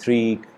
3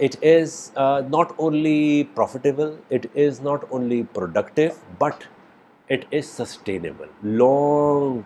it is not only profitable, it is not only productive, but it is sustainable, long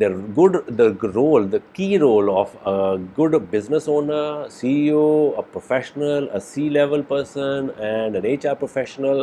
The key role of a good business owner, CEO, a professional, a C-level person and an HR professional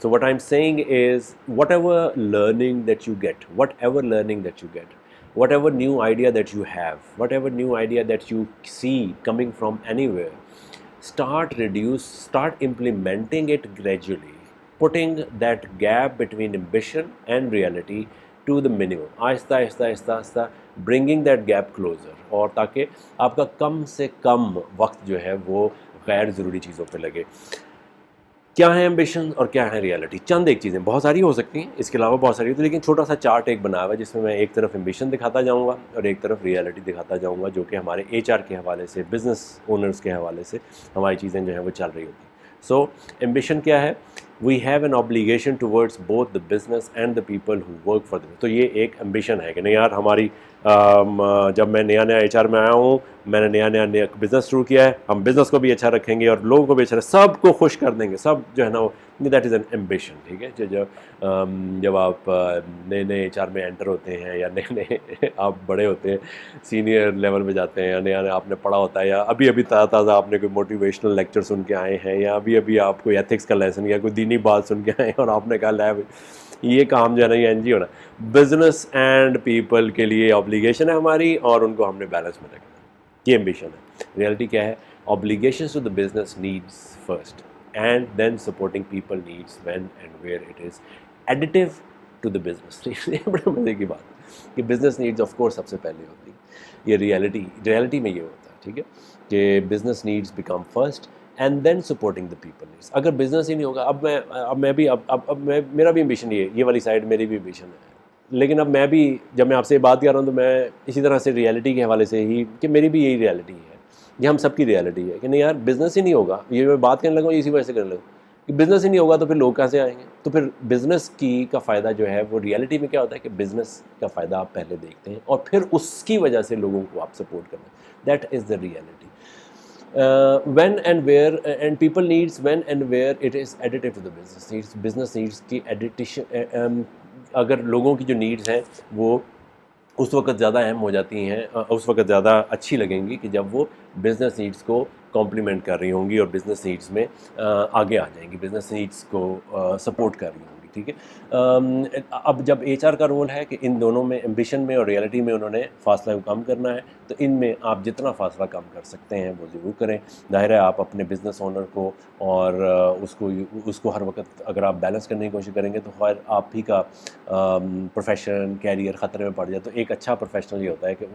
So what I'm saying is, whatever learning that you get, whatever new idea that you have, whatever new idea that you see coming from anywhere, start implementing it gradually, putting that gap between ambition and reality to the minimum, آہستہ آہستہ آہستہ آہستہ bringing that gap closer, اور تاکہ آپ کا کم سے کم وقت جو ہے وہ غیر ضروری چیزوں پہ لگے. کیا ہے ایمبیشن اور کیا ہے ریالٹی؟ چند ایک چیزیں، بہت ساری ہو سکتی ہیں اس کے علاوہ بہت ساری ہوتی ہیں، لیکن چھوٹا سا چارٹ ایک بنا ہوا ہے جس میں ایک طرف ایمبیشن دکھاتا جاؤں گا اور ایک طرف ریالٹی دکھاتا جاؤں گا، جو کہ ہمارے HR کے حوالے سے، بزنس اونرز کے حوالے سے ہماری چیزیں جو ہیں وہ چل رہی ہوتی ہیں. سو ایمبیشن کیا ہے؟ We have an obligation towards both the business and the people who work for them. تو یہ ایک ایمبیشن ہے کہ نہیں یار ہماری جب میں نیا HR میں آیا ہوں، میں نے نیا بزنس شروع کیا ہے، ہم بزنس کو بھی اچھا رکھیں گے اور لوگوں کو بھی اچھا، سب کو خوش کر دیں گے، سب جو ہے نا وہ، دیٹ از این ایمبیشن. ٹھیک ہے، جب آپ نئے HR میں انٹر ہوتے ہیں یا نئے آپ بڑے ہوتے ہیں، سینئر لیول پہ جاتے ہیں، یا نیا آپ نے پڑھا ہوتا ہے، یا ابھی تازہ آپ نے کوئی موٹیویشنل لیکچر سن کے آئے ہیں، یا ابھی آپ کوئی ایتھکس کا لیسن یا کوئی دینی بات سن کے آئے ہیں اور آپ نے کہا لے یہ کام جو ہے نا یہ NG ہونا. بزنس اینڈ پیپل کے لیے obligation ہے ہماری، اور ان کو ہم نے بیلنس میں رکھنا ہے. یہ ایمبیشن ہے. ریئلٹی کیا ہے؟ obligations to the business needs first and then supporting people needs when and where it is additive to the business. یہ بڑے مزے کی بات ہے کہ بزنس نیڈز آف کورس سب سے پہلے ہوتی ہے. یہ ریئلٹی میں یہ ہوتا ہے. ٹھیک ہے کہ business needs become first and then supporting the people needs. اگر بزنس ہی نہیں ہوگا، اب میں میرا بھی ایمبیشن یہ والی سائڈ میری بھی ایمبیشن ہے، لیکن اب میں بھی جب میں آپ سے یہ بات کر رہا ہوں تو میں اسی طرح سے ریئلٹی کے حوالے سے ہی کہ میری بھی یہی ریئلٹی ہے، یہ ہم سب کی ریئلٹی ہے کہ نہیں یار بزنس ہی نہیں ہوگا. یہ میں بات کرنے لگا ہوں اسی وجہ سے کرنے لگا کہ بزنس ہی نہیں ہوگا تو پھر لوگ کہاں سے آئیں گے؟ تو پھر بزنس کا فائدہ جو ہے وہ ریئلٹی میں کیا ہوتا ہے کہ بزنس کا فائدہ آپ پہلے دیکھتے ہیں اور پھر اس کی وجہ سے لوگوں کو آپ سپورٹ کرتے ہیں. That is the reality. when and where and people needs when and where it is additive to the business needs کی addition اگر لوگوں کی جو نیڈز ہیں وہ اس وقت زیادہ اہم ہو جاتی ہیں، اس وقت زیادہ اچھی لگیں گی کہ جب وہ بزنس نیڈز کو کمپلیمنٹ کر رہی ہوں گی اور بزنس نیڈز میں آگے آ جائیں گی، بزنس نیڈز کو سپورٹ کر رہی ہوں گی. ٹھیک ہے، اب جب HR کا رول ہے کہ ان دونوں میں، ایمبیشن میں اور ریئلٹی میں، انہوں نے فاصلہ کو کم کرنا ہے، تو ان میں آپ جتنا فاصلہ کم کر سکتے ہیں وہ ضرور کریں. ظاہر ہے آپ اپنے بزنس اونر کو اور اس کو ہر وقت اگر آپ بیلنس کرنے کی کوشش کریں گے تو خیر آپ ہی کا پروفیشن کیریئر خطرے میں پڑ جائے. تو ایک اچھا پروفیشنل یہ ہوتا ہے کہ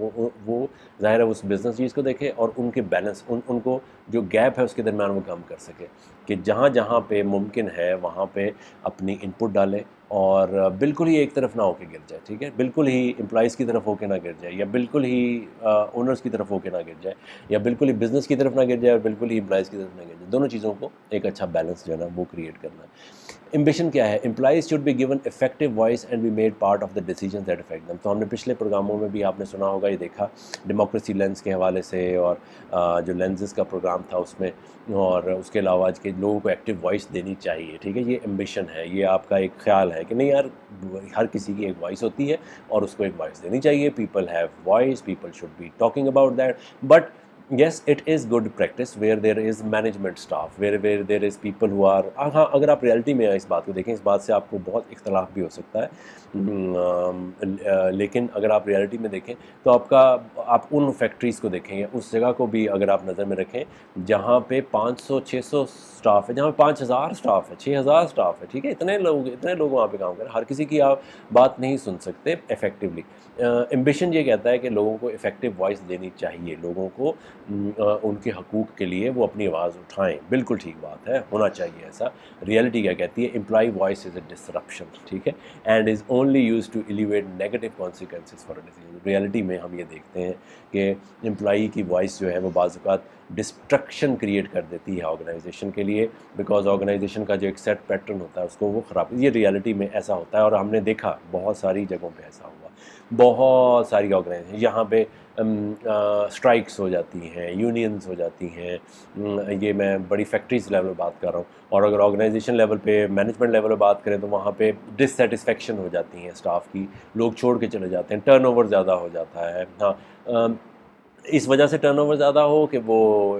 وہ ظاہر ہے اس بزنس چیز کو دیکھے اور ان کے بیلنس، ان کو جو گیپ ہے اس کے درمیان وہ کم کر سکے، کہ جہاں پہ ممکن ہے وہاں پہ اپنی ان پٹ ڈالے اور بالکل ہی ایک طرف نہ ہو کے گر جائے. ٹھیک ہے، بالکل ہی امپلائیز کی طرف ہو کے نہ گر جائے، یا بالکل ہی اونرز کی طرف ہو کے نہ گر جائے، یا بالکل ہی بزنس کی طرف نہ گر جائے اور بالکل ہی امپلائیز کی طرف نہ گر جائے. دونوں چیزوں کو ایک اچھا بیلنس جو ہے نا وہ کریٹ کرنا ہے. ایمبیشن کیا ہے؟ Employees should be given effective voice and be made part of the decisions that affect them. تو ہم نے پچھلے پروگراموں میں بھی آپ نے سنا ہوگا، یہ دیکھا ڈیموکریسی لینس کے حوالے سے، اور جو لینزز کا پروگرام تھا اس میں، اور اس کے علاوہ آج کے لوگوں کو ایکٹیو وائس دینی چاہیے. ٹھیک ہے، یہ ایمبیشن ہے، یہ آپ کا ایک خیال ہے کہ نہیں یار ہر کسی کی ایک وائس ہوتی ہے اور اس کو ایک وائس دینی چاہیے. People have voice, people should be talking about that. But yes, it is good practice where there is management staff, where there is people who are ہاں اگر آپ ریئلٹی میں اس بات کو دیکھیں، اس بات سے آپ کو بہت اختلاف بھی ہو سکتا ہے، لیکن اگر آپ ریئلٹی میں دیکھیں تو آپ ان فیکٹریز کو دیکھیں یا اس جگہ کو بھی اگر آپ نظر میں رکھیں جہاں پہ 500-600 اسٹاف ہے، جہاں پہ 5000 اسٹاف ہے، 6000 اسٹاف ہے. ٹھیک ہے، اتنے لوگ وہاں پہ کام کریں، ہر کسی کی آپ بات نہیں سن سکتے افیکٹولی. ایمبیشن یہ کہتا ہے کہ لوگوں کو افیکٹو وائس دینی چاہیے، لوگوں کو ان کے حقوق کے لیے وہ اپنی آواز اٹھائیں. بالکل ٹھیک بات ہے، ہونا چاہیے ایسا. ریئلٹی کیا کہتی ہے؟ Employee voice is a disruption. ٹھیک ہے، and is only use to elevate negative consequences for a decision. Reality میں ہم یہ دیکھتے ہیں کہ امپلائی کی وائس جو ہے وہ بعض اوقات ڈسٹرکشن کریٹ کر دیتی ہے آرگنائزیشن کے لیے، بیکاز آرگنائزیشن کا جو ایک سیٹ پیٹرن ہوتا ہے اس کو وہ خراب. یہ ریئلٹی میں ایسا ہوتا ہے اور ہم نے دیکھا بہت ساری جگہوں پہ ایسا ہوا. بہت ساری آرگنائزیشن یہاں پہ اسٹرائکس ہو جاتی ہیں، یونینز ہو جاتی ہیں. یہ میں بڑی فیکٹریز لیول پہ بات کر رہا ہوں، اور اگر آرگنائزیشن لیول پہ، مینجمنٹ لیول پہ بات کریں تو وہاں پہ ڈس سیٹسفیکشن ہو جاتی ہیں اسٹاف کی، لوگ چھوڑ کے چلے جاتے ہیں، ٹرن اوور زیادہ ہو جاتا ہے. ہاں، اس وجہ سے ٹرن اوور زیادہ ہو کہ وہ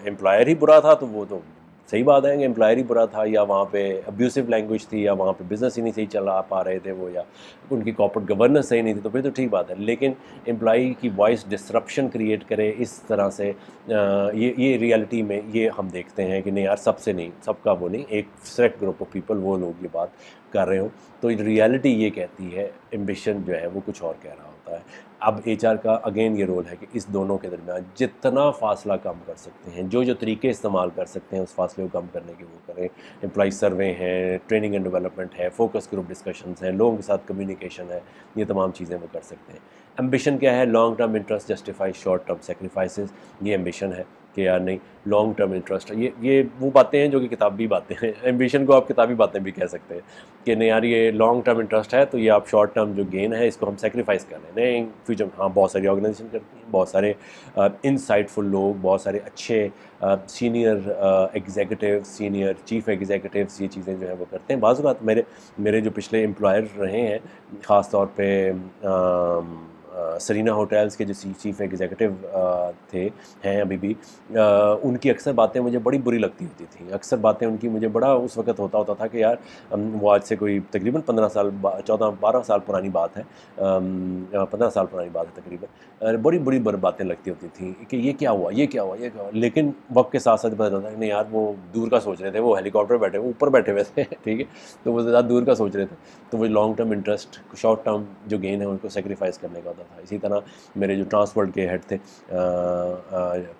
امپلائر ہی برا تھا تو وہ تو صحیح بات ہے کہ امپلائر ہی برا تھا، یا وہاں پہ ابیوسو لینگویج تھی، یا وہاں پہ بزنس ہی نہیں صحیح چلا پا رہے تھے وہ، یا ان کی کارپوریٹ گورننس صحیح نہیں تھی، تو پھر تو ٹھیک بات ہے. لیکن امپلائی کی وائس ڈسرپشن کریٹ کرے اس طرح سے، یہ ریئلٹی میں یہ ہم دیکھتے ہیں کہ نہیں یار، سب سے نہیں، سب کا وہ نہیں، ایک سلیکٹ گروپ آف پیپل وہ لوگ یہ بات کر رہے ہوں. تو ریئلٹی یہ کہتی ہے، ایمبیشن جو ہے وہ کچھ اور کہہ رہا ہوتا ہے. اب ایچ آر کا اگین یہ رول ہے کہ اس دونوں کے درمیان جتنا فاصلہ کم کر سکتے ہیں، جو طریقے استعمال کر سکتے ہیں اس فاصلے کو کم کرنے کے وہ کریں. امپلائی سروے ہیں، ٹریننگ اینڈ ڈیولپمنٹ ہے، فوکس گروپ ڈسکشنز ہیں، لوگوں کے ساتھ کمیونیکیشن ہے، یہ تمام چیزیں وہ کر سکتے ہیں. ایمبیشن کیا ہے؟ Long term interest justify short term sacrifices. یہ ایمبیشن ہے کہ یار نہیں، لانگ ٹرم انٹرسٹ. یہ وہ باتیں ہیں جو کہ کتابی باتیں ہیں. ایمبیشن کو آپ کتابی باتیں بھی کہہ سکتے ہیں کہ نہیں یار، یہ لانگ ٹرم انٹرسٹ ہے تو یہ آپ شارٹ ٹرم جو گین ہے اس کو ہم سیکریفائس کر رہے ہیں. نہیں فیوچر، ہاں بہت ساری آرگنائزیشن کرتی ہیں، بہت سارے انسائٹ فل لوگ، بہت سارے اچھے senior executive, senior chief executives یہ چیزیں جو ہیں وہ کرتے ہیں. بعض اوقات میرے جو پچھلے امپلائر رہے ہیں، خاص طور پہ سرینا ہوٹلز کے جو چیف ایگزیکٹو تھے، ہیں ابھی بھی، ان کی اکثر باتیں مجھے بڑی بری لگتی ہوتی تھیں. اکثر باتیں ان کی مجھے بڑا اس وقت ہوتا تھا کہ یار، وہ آج سے کوئی تقریباً 15 سال 12 سال پرانی بات ہے، 15 سال پرانی بات ہے تقریباً. بڑی بڑی باتیں لگتی ہوتی تھیں کہ یہ کیا ہوا، یہ کیا ہوا، یہ کیا ہوا. لیکن وقت کے ساتھ ساتھ پتہ چلتا ہے کہ نہیں یار، وہ دور کا سوچ رہے تھے، وہ ہیلی کاپٹر بیٹھے ہوئے اوپر بیٹھے ہوئے تھے ٹھیک ہے، تو وہ زیادہ دور کا سوچ رہے تھے. تو وہ long term interest, short term جو گین ہے ان کو سیکریفائس کرنے کا ہوتا تھا. اسی طرح میرے جو ٹرانسپورٹ کے ہیڈ تھے،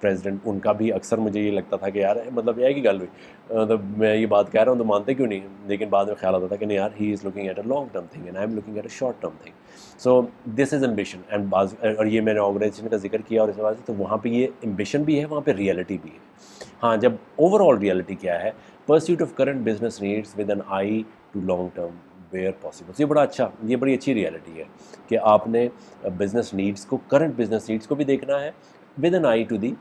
پریزیڈنٹ، ان کا بھی اکثر مجھے یہ لگتا تھا کہ یار مطلب یہ ہے کہ گل ہوئی، مطلب میں یہ بات کہہ رہا ہوں تو مانتے کیوں نہیں. لیکن بعد میں خیال آتا تھا کہ نہیں یار، he is looking at a long term thing and I am looking at a short term thing. So this is ambition. And اور یہ میں نے آرگنائزیشن کا ذکر کیا، اور اس وجہ سے تو وہاں پہ یہ ایمبیشن بھی ہے، وہاں پہ ریئلٹی بھی ہے. ہاں، جب اوور آل ریئلٹی کیا ہے؟ Pursuit of current business needs with an eye to long term where possible. یہ بڑی اچھی ریئلٹی ہے کہ آپ نے بزنس نیڈس کو، کرنٹ بزنس نیڈس کو بھی دیکھنا ہے with an eye to the.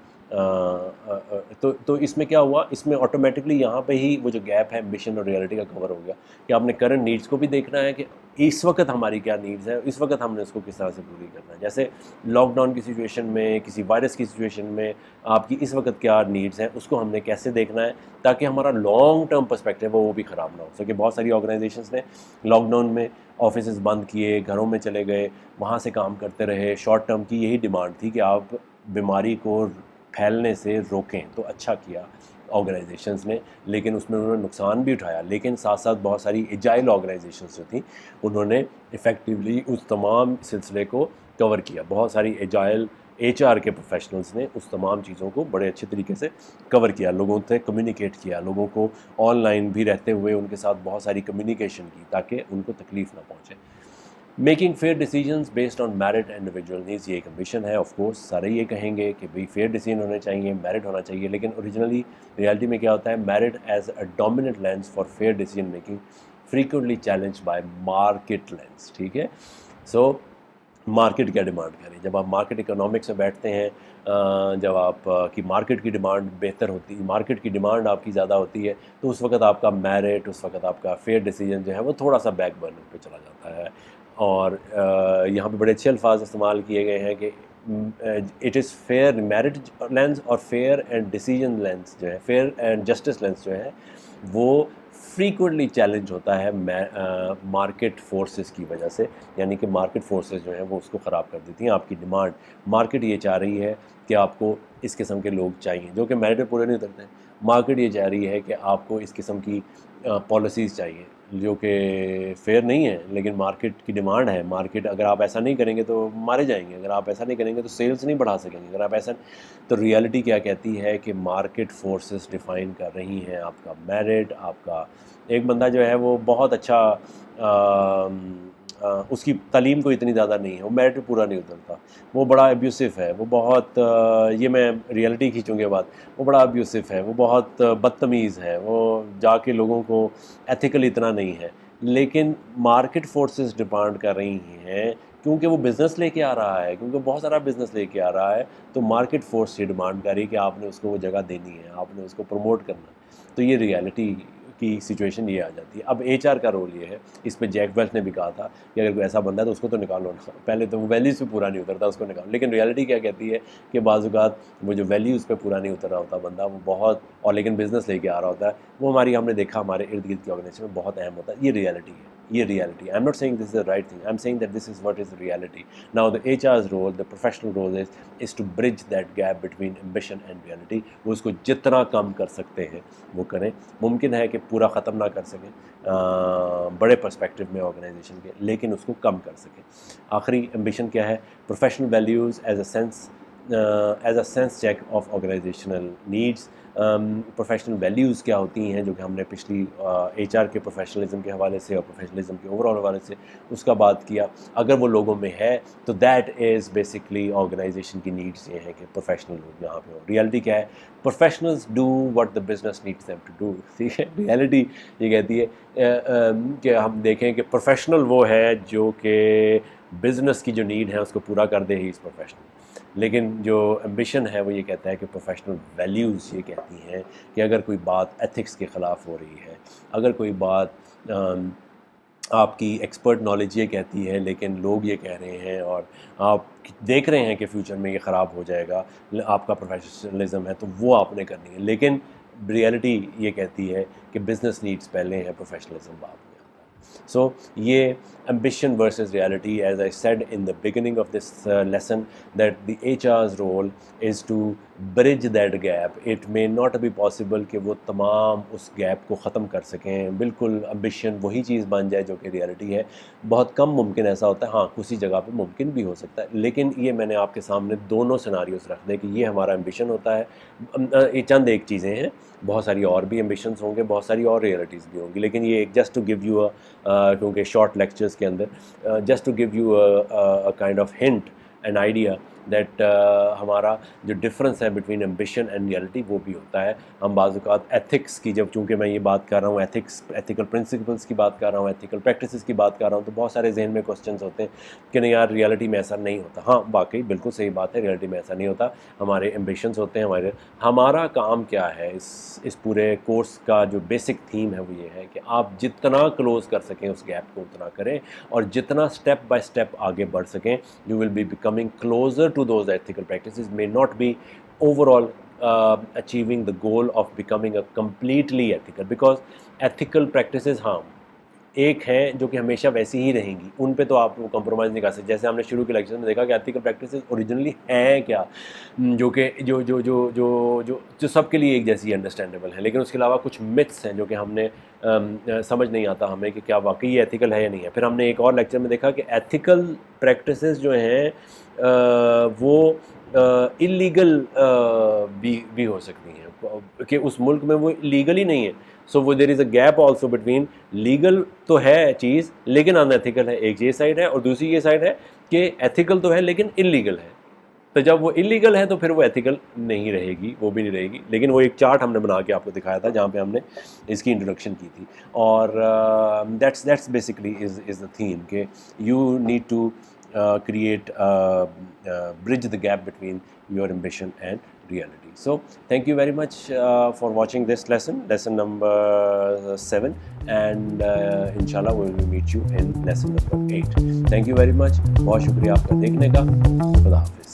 تو اس میں کیا ہوا؟ اس میں آٹومیٹکلی یہاں پہ ہی وہ جو گیپ ہے ایمبیشن اور ریئلٹی کا کور ہو گیا کہ آپ نے کرنٹ نیڈس کو بھی دیکھنا ہے کہ اس وقت ہماری کیا نیڈز ہے، اس وقت ہم نے اس کو کس طرح سے پوری کرنا ہے. جیسے لاک ڈاؤن کی سچویشن میں، کسی وائرس کی سچویشن میں آپ کی اس وقت کیا نیڈز ہیں، اس کو ہم نے کیسے دیکھنا ہے تاکہ ہمارا لانگ ٹرم پرسپیکٹیو وہ بھی خراب نہ ہو سکے. بہت ساری آرگنائزیشنس نے لاک ڈاؤن میں آفیسز بند کیے، گھروں میں چلے گئے، وہاں سے کام کرتے رہے. شارٹ ٹرم کی یہی ڈیمانڈ تھی کہ آپ بیماری کو پھیلنے سے روکیں. تو اچھا کیا آرگنائزیشنز نے، لیکن اس میں انہوں نے نقصان بھی اٹھایا. لیکن ساتھ ساتھ بہت ساری ایجائل آرگنائزیشنز جو تھیں، انہوں نے ایفیکٹیولی اس تمام سلسلے کو کور کیا. بہت ساری ایجائل ایچ آر کے پروفیشنلز نے اس تمام چیزوں کو بڑے اچھے طریقے سے کور کیا، لوگوں سے کمیونیکیٹ کیا، لوگوں کو آن لائن بھی رہتے ہوئے ان کے ساتھ بہت ساری کمیونیکیشن کی تاکہ ان کو تکلیف نہ پہنچے. Making fair decisions based on merit and individual needs, یہ ایک ایمبیشن ہے. آف کورس سارے یہ کہیں گے کہ بھئی فیئر ڈیسیجن ہونے چاہیے، میرٹ ہونا چاہیے. لیکن اوریجنلی ریئلٹی میں کیا ہوتا ہے؟ Merit as a dominant lens for fair decision making frequently challenge by market lens. ٹھیک ہے، سو مارکیٹ کیا ڈیمانڈ کریں. جب آپ مارکیٹ اکنامکس میں بیٹھتے ہیں، جب آپ کی مارکیٹ کی ڈیمانڈ بہتر ہوتی ہے، مارکیٹ کی ڈیمانڈ آپ کی زیادہ ہوتی ہے، تو اس وقت آپ کا میرٹ، اس وقت آپ کا فیئر ڈیسیجن جو ہے وہ تھوڑا سا بیک برنر پہ چلا جاتا ہے. اور یہاں پہ بڑے اچھے الفاظ استعمال کیے گئے ہیں کہ it is fair merit lens اور فیئر اینڈ ڈیسیجن لینس جو ہے، فیئر اینڈ جسٹس لینس جو ہے وہ فریکوینٹلی چیلنج ہوتا ہے مارکیٹ فورسز کی وجہ سے. یعنی کہ مارکیٹ فورسز جو ہیں وہ اس کو خراب کر دیتی ہیں. آپ کی ڈیمانڈ، مارکیٹ یہ چاہ رہی ہے کہ آپ کو اس قسم کے لوگ چاہیے جو کہ میرٹ پہ پورے نہیں اترتے ہیں. مارکیٹ یہ چاہ رہی ہے کہ آپ کو اس قسم کی پالیسیز چاہیے جو کہ فیئر نہیں ہے، لیکن مارکیٹ کی ڈیمانڈ ہے. مارکیٹ اگر آپ ایسا نہیں کریں گے تو مارے جائیں گے، اگر آپ ایسا نہیں کریں گے تو سیلز نہیں بڑھا سکیں گے، اگر آپ ایسا. تو ریئلٹی کیا کہتی ہے کہ مارکیٹ فورسز ڈیفائن کر رہی ہیں آپ کا میرٹ. آپ کا ایک بندہ جو ہے وہ بہت اچھا، اس کی تعلیم کو اتنی زیادہ نہیں ہے، وہ میرٹ پہ پورا نہیں اترتا، وہ بڑا ابیوسو ہے، وہ بہت یہ میں ریئلٹی کھینچوں گے بات، وہ بڑا ابیوسو ہے، وہ بہت بدتمیز ہے، وہ جا کے لوگوں کو ایتھیکل اتنا نہیں ہے. لیکن مارکیٹ فورسز ڈیمانڈ کر رہی ہیں کیونکہ وہ بزنس لے کے آ رہا ہے، کیونکہ بہت سارا بزنس لے کے آ رہا ہے. تو مارکیٹ فورس یہ ڈیمانڈ کر رہی ہے کہ آپ نے اس کو وہ جگہ دینی ہے، آپ نے اس کو پروموٹ کرنا ہے. تو یہ ریئلٹی کی سچویشن یہ آ جاتی ہے. اب HR کا رول یہ ہے, اس پہ جیک ویلچ نے بھی کہا تھا کہ اگر کوئی ایسا بندہ ہے تو اس کو تو نکالو نا, پہلے تو وہ ویلیوز پہ پورا نہیں اترتا اس کو نکالو. لیکن ریالٹی کیا کہتی ہے کہ بعض اوقات وہ جو ویلیوز پہ پورا نہیں اتر رہا ہوتا بندہ, وہ بہت اور لیکن بزنس لے کے آ رہا ہوتا ہے, وہ ہماری ہم نے دیکھا ہمارے ارد گرد کی آرگنائزیشن میں بہت اہم ہوتا ہے. یہ ریالٹی ہے, یہ reality. I am not seeing this is the right thing, I am seeing that this is what is reality. Now the HR's role, the professional role is to bridge that gap between ambition and reality. وہ اس کو جتنا کم کر سکتے ہیں وہ کریں. ممکن ہے کہ پورا ختم نہ کر سکیں بڑے پرسپیکٹو میں آرگنائزیشن کے, لیکن اس کو کم کر سکیں. آخری ایمبیشن کیا ہے؟ Professional values as a sense check of organisational needs. Professional values کیا ہوتی ہیں جو کہ ہم نے پچھلی HR کے پروفیشنلزم کے حوالے سے اور پروفیشنلزم کے اوور آل حوالے سے اس کا بات کیا. اگر وہ لوگوں میں ہے تو دیٹ از بیسکلی آرگنائزیشن کی نیڈس یہ ہیں کہ پروفیشنل لوگ یہاں پہ ہوں. ریالٹی کیا ہے؟ Professionals do what the business needs them to do. ٹھیک ہے, ریالٹی یہ کہتی ہے کہ ہم دیکھیں کہ پروفیشنل وہ ہے جو کہ بزنس کی جو نیڈ ہے اس کو پورا کر دے, ہی از پروفیشنل. لیکن جو ایمبیشن ہے وہ یہ کہتا ہے کہ پروفیشنل ویلیوز یہ کہتی ہیں کہ اگر کوئی بات ایتھکس کے خلاف ہو رہی ہے, اگر کوئی بات آپ کی ایکسپرٹ نالج یہ کہتی ہے لیکن لوگ یہ کہہ رہے ہیں اور آپ دیکھ رہے ہیں کہ فیوچر میں یہ خراب ہو جائے گا, آپ کا پروفیشنلزم ہے تو وہ آپ نے کرنی ہے. لیکن ریالٹی یہ کہتی ہے کہ بزنس نیڈس پہلے ہیں, پروفیشنلزم بعد میں. So یہ ambition versus reality, as I said in the beginning of this lesson, that the HR's role is to bridge that gap. It may not be possible کہ وہ تمام اس گیپ کو ختم کر سکیں, بالکل ambition وہی چیز بن جائے جو کہ ریالٹی ہے. بہت کم ممکن ایسا ہوتا ہے, ہاں کسی جگہ پہ ممکن بھی ہو سکتا ہے. لیکن یہ میں نے آپ کے سامنے دونوں سیناریوز رکھ دے کہ یہ ہمارا ambition ہوتا ہے. یہ چند ایک چیزیں ہیں, بہت ساری اور بھی ایمبیشنس ہوں گے, بہت ساری اور ریئلٹیز بھی ہوں گی. لیکن یہ جسٹ ٹو گیو یو کیونکہ شارٹ لیکچرز کے اندر just to give you a kind of hint and idea that ہمارا جو ڈفرینس ہے بٹوین ایمبیشن اینڈ ریالٹی وہ بھی ہوتا ہے. ہم بعض اوقات ایتھکس کی, جب چونکہ میں یہ بات کر رہا ہوں ایتھیکل پرنسپلس کی بات کر رہا ہوں, ایتھیکل پریکٹسز کی بات کر رہا ہوں, تو بہت سارے ذہن میں کوسچنز ہوتے ہیں کہ نہیں یار ریالٹی میں ایسا نہیں ہوتا. ہاں واقعی بالکل صحیح بات ہے, ریالٹی میں ایسا نہیں ہوتا. ہمارے ایمبیشنز ہوتے ہیں, ہمارا کام کیا ہے اس پورے کورس کا جو بیسک تھیم ہے وہ یہ ہے کہ آپ جتنا کلوز کر سکیں اس گیپ کو اتنا کریں, اور جتنا اسٹیپ بائی اسٹیپ آگے بڑھ سکیں you will be becoming closer to those ethical practices. May not be overall achieving the goal of becoming a completely ethical, because ethical practices ہاں ایک ہیں جو کہ ہمیشہ ویسی ہی رہیں گی, ان پہ تو آپ کمپرومائز نہیں کر سکتے. جیسے ہم نے شروع کے لیکچر میں دیکھا کہ ایتھیکل پریکٹسز اوریجنلی ہیں کیا, جو کہ جو سب کے لیے ایک جیسی انڈرسٹینڈیبل ہیں, لیکن اس کے علاوہ کچھ متس ہیں جو کہ ہم نے سمجھ نہیں آتا ہمیں کہ کیا واقعی یہ ایتھیکل ہے یا نہیں ہے. پھر ہم نے ایک اور لیکچر میں دیکھا کہ ایتھیکل پریکٹسز جو ہیں وہ اللیگل بھی ہو سکتی ہیں کہ اس ملک میں وہ لیگل ہی نہیں ہے. سو وہ there is a gap also between legal تو ہے چیز لیکن ان ایتھیکل ہے, ایک یہ سائڈ ہے, اور دوسری یہ سائڈ ہے کہ ایتھیکل تو ہے لیکن انلیگل ہے. تو جب وہ انلیگل ہے تو پھر وہ ایتھیکل نہیں رہے گی, وہ بھی نہیں رہے گی. لیکن وہ ایک چارٹ ہم نے بنا کے آپ کو دکھایا تھا جہاں پہ ہم نے اس کی انٹروڈکشن کی تھی, اور that's basically is the theme کہ you need to create bridge the gap between your ambition and reality. So thank you very much for watching this lesson number 7, and inshallah we will meet you in lesson number 8. Thank you very much. بہت شکریہ آپ کا دیکھنے کا. خدا حافظ.